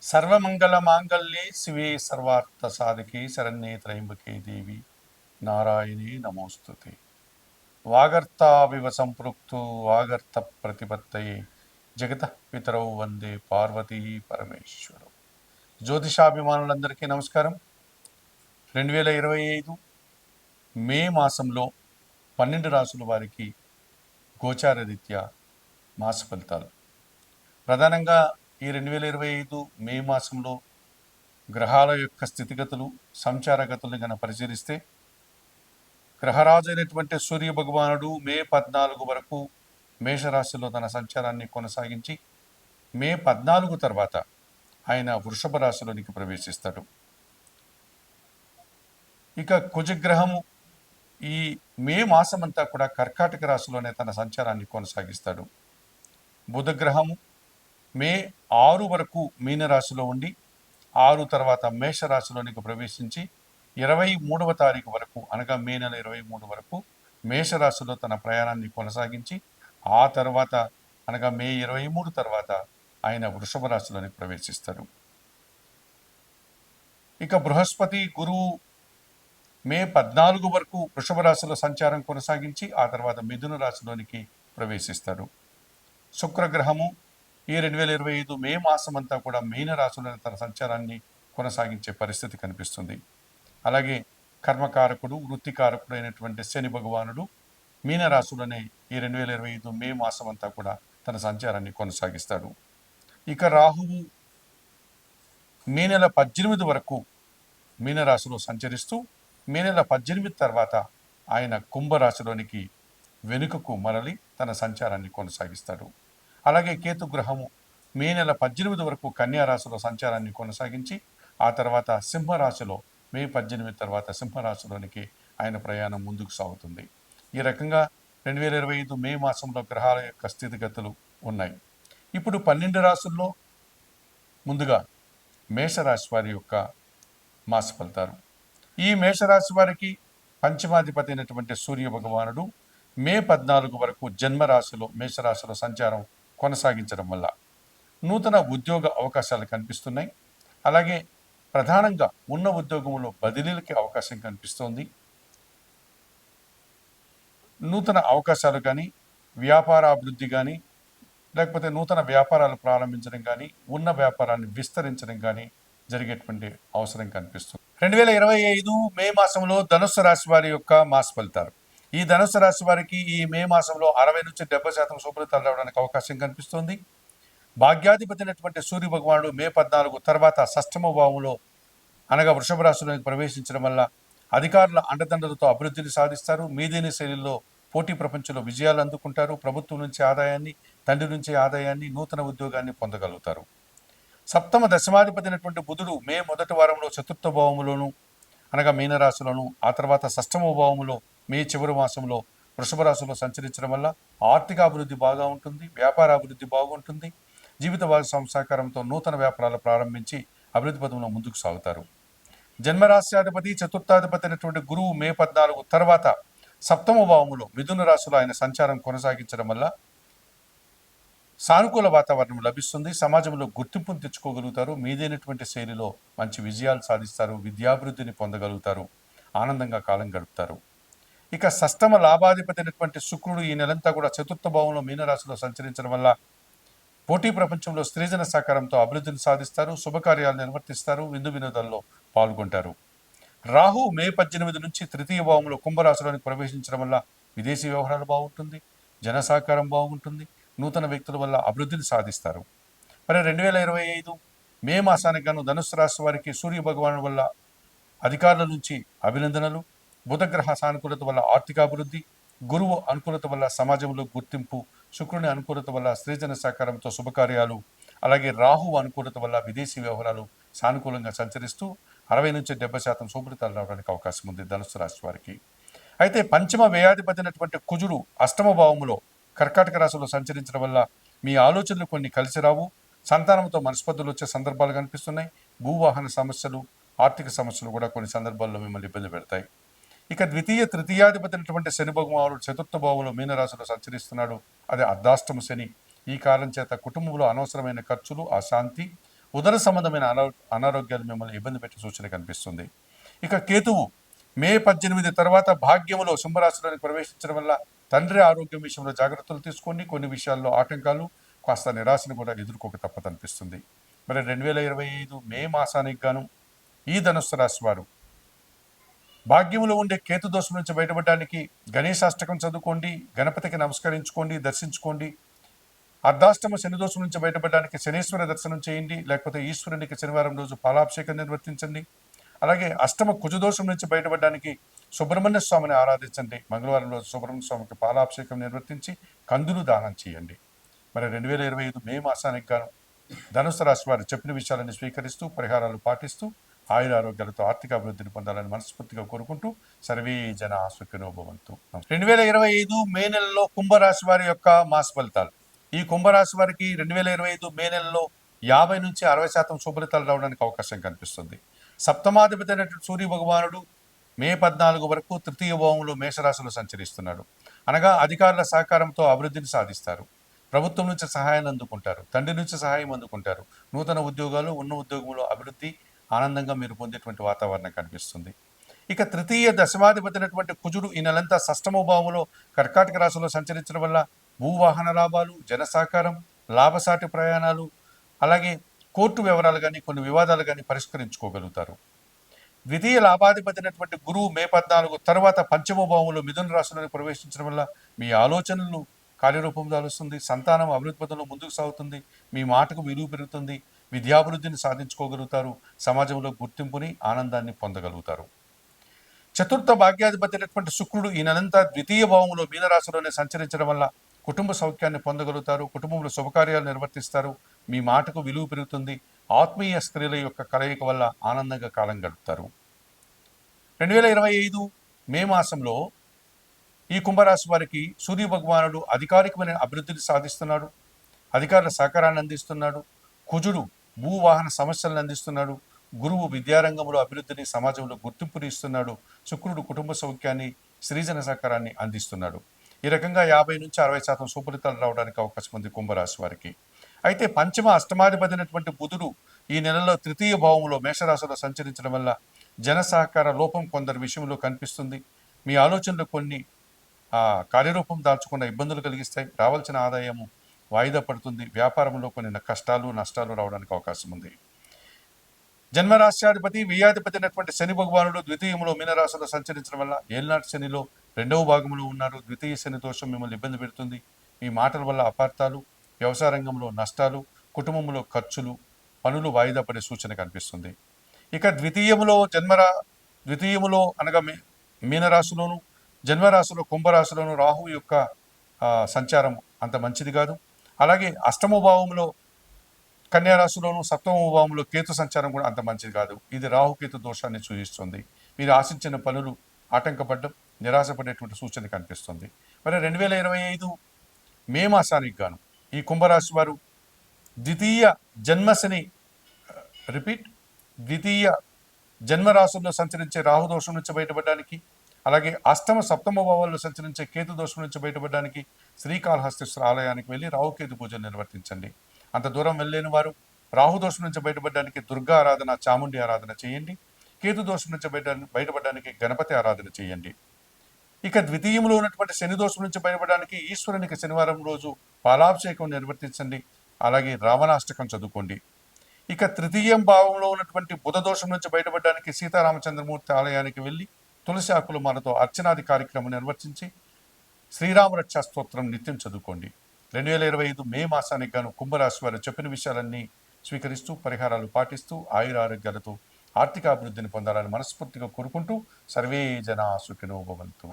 సర్వమంగళమాంగళ్యే శివే సర్వార్థసాధకే శరణ్యే త్రయంబకే దేవి నారాయణీ నమోస్తుతే. వాగర్తావివ సంపృక్తో వాగర్త ప్రతిపత్తయే జగతః పితరౌ వందే పార్వతీ పరమేశ్వరం. జ్యోతిషాభిమానులందరికీ నమస్కారం. 2025 మే మాసంలో 12 రాసుల వారికి గోచార రీత్యా మాస ఫలితాలు. ప్రధానంగా ఈ 2025 మే మాసంలో గ్రహాల యొక్క స్థితిగతులు, సంచారగతులను గన పరిశీలిస్తే గ్రహరాజు అయినటువంటి సూర్య భగవానుడు మే 14 వరకు మేషరాశిలో తన సంచారాన్ని కొనసాగించి మే 14 తర్వాత ఆయన వృషభ రాశిలోనికి ప్రవేశిస్తాడు. ఇక కుజగ్రహము ఈ మే మాసమంతా కూడా కర్కాటక రాశిలోనే తన సంచారాన్ని కొనసాగిస్తాడు. బుధగ్రహము మే 6 వరకు మీనరాశిలో ఉండి 6 తర్వాత మేషరాశిలోనికి ప్రవేశించి 23వ తారీఖు వరకు అనగా మే నెల 23 వరకు మేషరాశిలో తన ప్రయాణాన్ని కొనసాగించి ఆ తర్వాత అనగా మే 23 తర్వాత ఆయన వృషభ రాశిలోనికి ప్రవేశిస్తాడు. ఇక బృహస్పతి గురువు మే 14 వరకు వృషభ రాశిలో సంచారం కొనసాగించి ఆ తర్వాత మిథున రాశిలోనికి ప్రవేశిస్తాడు. శుక్రగ్రహము ఈ 2025 మే మాసం అంతా కూడా మీన రాశిలో తన సంచారాన్ని కొనసాగించే పరిస్థితి కనిపిస్తుంది. అలాగే కర్మకారకుడు వృత్తికారకుడు అయినటువంటి శని భగవానుడు మీనరాశిలోనే ఈ 2025 మే మాసం అంతా కూడా తన సంచారాన్ని కొనసాగిస్తాడు. ఇక రాహువు మే నెల 18 వరకు మీనరాశిలో సంచరిస్తూ మే నెల 18 తర్వాత ఆయన కుంభరాశిలోనికి వెనుకకు మరలి తన సంచారాన్ని కొనసాగిస్తాడు. అలాగే కేతుగ్రహము మే నెల 18 వరకు కన్యా రాశిలో సంచారాన్ని కొనసాగించి ఆ తర్వాత సింహరాశిలో మే 18 తర్వాత సింహరాశిలోనికి ఆయన ప్రయాణం ముందుకు సాగుతుంది. ఈ రకంగా 2025 మే మాసంలో గ్రహాల యొక్క స్థితిగతులు ఉన్నాయి. ఇప్పుడు 12 రాశుల్లో ముందుగా మేషరాశి వారి యొక్క మాస ఫలితాలు. ఈ మేషరాశి వారికి పంచమాధిపతి అయినటువంటి సూర్య భగవానుడు మే 14 వరకు జన్మరాశిలో మేషరాశిలో సంచారం కొనసాగించడం వల్ల నూతన ఉద్యోగ అవకాశాలు కనిపిస్తున్నాయి. అలాగే ప్రధానంగా ఉన్న ఉద్యోగంలో బదిలీలకి అవకాశం కనిపిస్తోంది. నూతన అవకాశాలు కానీ వ్యాపార అభివృద్ధి కానీ లేకపోతే నూతన వ్యాపారాలు ప్రారంభించడం కానీ ఉన్న వ్యాపారాన్ని విస్తరించడం కానీ జరిగేటువంటి అవసరం కనిపిస్తుంది. 2025 మే మాసంలో ధనుస్సు రాశి వారి యొక్క మాస ఫలితాలు. ఈ ధనుస్సు రాశి వారికి ఈ మే మాసంలో 60 నుంచి 70% శుభ్రతలు రావడానికి అవకాశం కనిపిస్తుంది. భాగ్యాధిపతి అయినటువంటి సూర్య భగవానుడు మే 14 తర్వాత షష్టమ భావంలో అనగా వృషభ రాశిలోకి ప్రవేశించడం వల్ల అధికారుల అండదండలతో అభివృద్ధిని సాధిస్తారు. మీదేని శైలిలో పోటీ ప్రపంచంలో విజయాలు అందుకుంటారు. ప్రభుత్వం నుంచి ఆదాయాన్ని, తండ్రి నుంచి ఆదాయాన్ని, నూతన ఉద్యోగాన్ని పొందగలుగుతారు. సప్తమ దశమాధిపతి అయినటువంటి బుధుడు మే మొదటి వారంలో చతుర్థ భావములోను అనగా మీనరాశిలోను ఆ తర్వాత షష్టమ భావములో మే చివరి మాసంలో వృషభ రాశిలో సంచరించడం వల్ల ఆర్థిక అభివృద్ధి బాగా ఉంటుంది, వ్యాపార అభివృద్ధి బాగుంటుంది. జీవిత భాగస్వామి సహకారంతో నూతన వ్యాపారాలు ప్రారంభించి అభివృద్ధి పదంలో ముందుకు సాగుతారు. జన్మరాశ్యాధిపతి చతుర్థాధిపతి అయినటువంటి గురువు మే 14 తర్వాత సప్తమ భావములో మిథున రాశిలో ఆయన సంచారం కొనసాగించడం వల్ల సానుకూల వాతావరణం లభిస్తుంది. సమాజంలో గుర్తింపును తెచ్చుకోగలుగుతారు. మీదైనటువంటి శైలిలో మంచి విజయాలు సాధిస్తారు. విద్యాభివృద్ధిని పొందగలుగుతారు. ఆనందంగా కాలం గడుపుతారు. ఇక షష్టమ లాభాధిపతి అయినటువంటి శుక్రుడు ఈ నెలంతా కూడా చతుర్థ భావంలో మీనరాశిలో సంచరించడం వల్ల పోటీ ప్రపంచంలో స్త్రీజన సహకారంతో అభివృద్ధిని సాధిస్తారు. శుభకార్యాలు నిర్వర్తిస్తారు. విందు వినోదాల్లో పాల్గొంటారు. రాహు మే 18 నుంచి తృతీయ భావంలో కుంభరాశిలోనికి ప్రవేశించడం వల్ల విదేశీ వ్యవహారాలు బాగుంటుంది, జన సహకారం బాగుంటుంది, నూతన వ్యక్తుల వల్ల అభివృద్ధిని సాధిస్తారు. మరి 2025 మే మాసానికి గాను ధనుసు రాశి వారికి సూర్య భగవాను వల్ల అధికారుల నుంచి అభినందనలు, బుధగ్రహ సానుకూలత వల్ల ఆర్థికాభివృద్ధి, గురువు అనుకూలత వల్ల సమాజంలో గుర్తింపు, శుక్రుని అనుకూలత వల్ల స్త్రీజన సహకారంతో శుభకార్యాలు, అలాగే రాహు అనుకూలత వల్ల విదేశీ వ్యవహారాలు సానుకూలంగా సంచరిస్తూ 60 నుంచి 70% శుభ్రతలు రావడానికి అవకాశం ఉంది ధనుసు రాశి వారికి. అయితే పంచమ వ్యయాధిపతి అయినటువంటి కుజుడు అష్టమ భావములో కర్కాటక రాశిలో సంచరించడం వల్ల మీ ఆలోచనలు కొన్ని కలిసి రావు. సంతానంతో మనస్పర్ధలు వచ్చే సందర్భాలు కనిపిస్తున్నాయి. భూవాహన సమస్యలు, ఆర్థిక సమస్యలు కూడా కొన్ని సందర్భాల్లో మిమ్మల్ని ఇబ్బంది పెడతాయి. ఇక ద్వితీయ తృతీయాధిపతి అయినటువంటి శని భగవానుడు చతుర్థ భావంలో మీనరాశిలో సంచరిస్తున్నాడు. అది అర్ధాష్టమ శని. ఈ కారణం చేత కుటుంబంలో అనవసరమైన ఖర్చులు, అశాంతి, ఉదర సంబంధమైన అనారోగ్యాలు మిమ్మల్ని ఇబ్బంది పెట్టే సూచన కనిపిస్తుంది. ఇక కేతువు మే 18 తర్వాత భాగ్యములో సింహరాశిలోనికి ప్రవేశించడం వల్ల తండ్రి ఆరోగ్యం విషయంలో జాగ్రత్తలు తీసుకోండి. కొన్ని విషయాల్లో ఆటంకాలు, కాస్త నిరాశను కూడా ఎదుర్కోక తప్పదనిపిస్తుంది. మరి 2025 మే మాసానికి గాను ఈ ధనుస్సు రాశి వారు భాగ్యములో ఉండే కేతు దోషం నుంచి బయటపడడానికి గణేశాష్టకం చదువుకోండి, గణపతికి నమస్కరించుకోండి, దర్శించుకోండి. అర్ధాష్టమ శని దోషం నుంచి బయటపడడానికి శనీశ్వర దర్శనం చేయండి, లేకపోతే ఈశ్వరునికి శనివారం రోజు పాలాభిషేకం నిర్వర్తించండి. అలాగే అష్టమ కుజదోషం నుంచి బయటపడడానికి సుబ్రహ్మణ్య స్వామిని ఆరాధించండి. మంగళవారం రోజు సుబ్రహ్మణ్య స్వామికి పాలాభిషేకం నిర్వర్తించి కందులు దానం చేయండి. మరి 2025 మే మాసానికి గాను ధనుసు రాశి వారు చెప్పిన విషయాలను స్వీకరిస్తూ పరిహారాలు పాటిస్తూ ఆయుర ఆరోగ్యాలతో ఆర్థిక అభివృద్ధిని పొందాలని మనస్ఫూర్తిగా కోరుకుంటూ సర్వే జన సుఖినో భవంతు. 2025 మే నెలలో కుంభరాశి వారి యొక్క మాస ఫలితాలు. ఈ కుంభరాశి వారికి 2025 మే నెలలో 50 నుంచి 60% శుభలితాలు రావడానికి అవకాశం కనిపిస్తుంది. సప్తమాధిపతి అయినటువంటి సూర్య భగవానుడు మే 14 వరకు తృతీయ భావంలో మేషరాశిలో సంచరిస్తున్నాడు. అనగా అధికారుల సహకారంతో అభివృద్ధిని సాధిస్తారు. ప్రభుత్వం నుంచి సహాయాన్ని అందుకుంటారు. తండ్రి నుంచి సహాయం అందుకుంటారు. నూతన ఉద్యోగాలు, ఉన్న ఉద్యోగంలో అభివృద్ధి, ఆనందంగా మీరు పొందేటువంటి వాతావరణం కనిపిస్తుంది. ఇక తృతీయ దశమాధిపతి అయినటువంటి కుజుడు ఈ నెలంతా షష్టమ భావంలో కర్కాటక రాశిలో సంచరించడం వల్ల భూవాహన లాభాలు, జన సహకారం, లాభసాటి ప్రయాణాలు, అలాగే కోర్టు వివరాలు కానీ కొన్ని వివాదాలు కానీ పరిష్కరించుకోగలుగుతారు. ద్వితీయ లాభాధిపతి అయినటువంటి గురువు మే 14 తర్వాత పంచమ భావంలో మిథున రాశిలోకి ప్రవేశించడం వల్ల మీ ఆలోచనలు కార్యరూపం దాలుస్తుంది. సంతానం అభివృద్ధి పథంలో ముందుకు సాగుతుంది. మీ మాటకు విలువ పెరుగుతుంది. విద్యాభివృద్ధిని సాధించుకోగలుగుతారు. సమాజంలో గుర్తింపుని, ఆనందాన్ని పొందగలుగుతారు. చతుర్థ భాగ్యాధిపతి అయినటువంటి శుక్రుడు ఈ నెలంతా ద్వితీయ భావంలో మీనరాశిలోనే సంచరించడం వల్ల కుటుంబ సౌఖ్యాన్ని పొందగలుగుతారు. కుటుంబంలో శుభకార్యాలు నిర్వర్తిస్తారు. మీ మాటకు విలువ పెరుగుతుంది. ఆత్మీయ స్త్రీల యొక్క కలయిక వల్ల ఆనందంగా కాలం గడుపుతారు. 2025 మే మాసంలో ఈ కుంభరాశి వారికి సూర్య భగవానుడు అధికారికమైన అభివృద్ధిని సాధిస్తున్నాడు. అధికారుల సహకారాన్ని అందిస్తున్నాడు. కుజుడు భూవాహన సమస్యలను అందిస్తున్నాడు. గురువు విద్యారంగంలో అభివృద్ధిని, సమాజంలో గుర్తింపుని ఇస్తున్నాడు. శుక్రుడు కుటుంబ సౌఖ్యాన్ని, సృజన సహకారాన్ని అందిస్తున్నాడు. ఈ రకంగా 50 నుంచి 60% సుఫలితాలు రావడానికి అవకాశం ఉంది కుంభరాశి వారికి. అయితే పంచమ అష్టమాధిపతి అయినటువంటి బుధుడు ఈ నెలలో తృతీయ భావంలో మేషరాశిలో సంచరించడం వల్ల జన సహకార లోపం కొందరి విషయంలో కనిపిస్తుంది. మీ ఆలోచనలు కొన్ని కార్యరూపం దాల్చకుండా ఇబ్బందులు కలిగిస్తాయి. రావాల్సిన ఆదాయము వాయిదా పడుతుంది. వ్యాపారంలో కొన్ని కష్టాలు, నష్టాలు రావడానికి అవకాశం ఉంది. జన్మరాశ్యాధిపతి వ్యయాధిపతి అయినటువంటి శని భగవానుడు ద్వితీయంలో మీనరాశిలో సంచరించడం వల్ల ఏళ్నాటి శనిలో 2వ భాగంలో ఉన్నారు. ద్వితీయ శని దోషం మిమ్మల్ని ఇబ్బంది పెడుతుంది. మీ మాటల వల్ల అపార్థాలు, వ్యవసాయ రంగంలో నష్టాలు, కుటుంబంలో ఖర్చులు, పనులు వాయిదా పడే సూచన కనిపిస్తుంది. ఇక ద్వితీయములో అనగా మీనరాశిలోను, జన్మరాశిలో కుంభరాశిలోను రాహు యొక్క సంచారం అంత మంచిది కాదు. అలాగే అష్టమ భావంలో కన్యారాశిలోను, సప్తమ భావంలో కేతు సంచారం కూడా అంత మంచిది కాదు. ఇది రాహుకేతు దోషాన్ని సూచిస్తుంది. మీరు ఆశించిన పనులు ఆటంకపడడం, నిరాశపడేటువంటి సూచన కనిపిస్తుంది. మరి 2025 మే మాసానికి గాను ఈ కుంభరాశి వారు ద్వితీయ జన్మరాశుల్లో సంచరించే రాహు దోషం నుంచి బయటపడడానికి, అలాగే అష్టమ సప్తమ భావాల్లో సంచరించే కేతు దోషం నుంచి బయటపడడానికి శ్రీకాళహస్తీశ్వర ఆలయానికి వెళ్ళి రాహుకేతు పూజలు నిర్వర్తించండి. అంత దూరం వెళ్ళలేని వారు రాహుదోషం నుంచి బయటపడడానికి దుర్గా ఆరాధన, చాముండి ఆరాధన చేయండి. కేతు దోషం నుంచి బయటపడడానికి గణపతి ఆరాధన చేయండి. ఇక ద్వితీయంలో ఉన్నటువంటి శని దోషం నుంచి బయటపడడానికి ఈశ్వరునికి శనివారం రోజు పాలాభిషేకం నిర్వర్తించండి. అలాగే రావణాష్టకం చదువుకోండి. ఇక తృతీయం భావంలో ఉన్నటువంటి బుధ దోషం నుంచి బయటపడడానికి సీతారామచంద్రమూర్తి ఆలయానికి వెళ్ళి తులసి ఆకుల మాలతో అర్చనాది కార్యక్రమం నిర్వర్తించి శ్రీరామరక్ష స్తోత్రం నిత్యం చదువుకోండి. 2025 మే మాసానికి గాను కుంభరాశి వారు చెప్పిన విషయాలన్నీ స్వీకరిస్తూ పరిహారాలు పాటిస్తూ ఆయుర ఆరోగ్యాలతో ఆర్థిక అభివృద్ధిని పొందాలని మనస్ఫూర్తిగా కోరుకుంటూ సర్వే జనా సుఖినో భవంతు.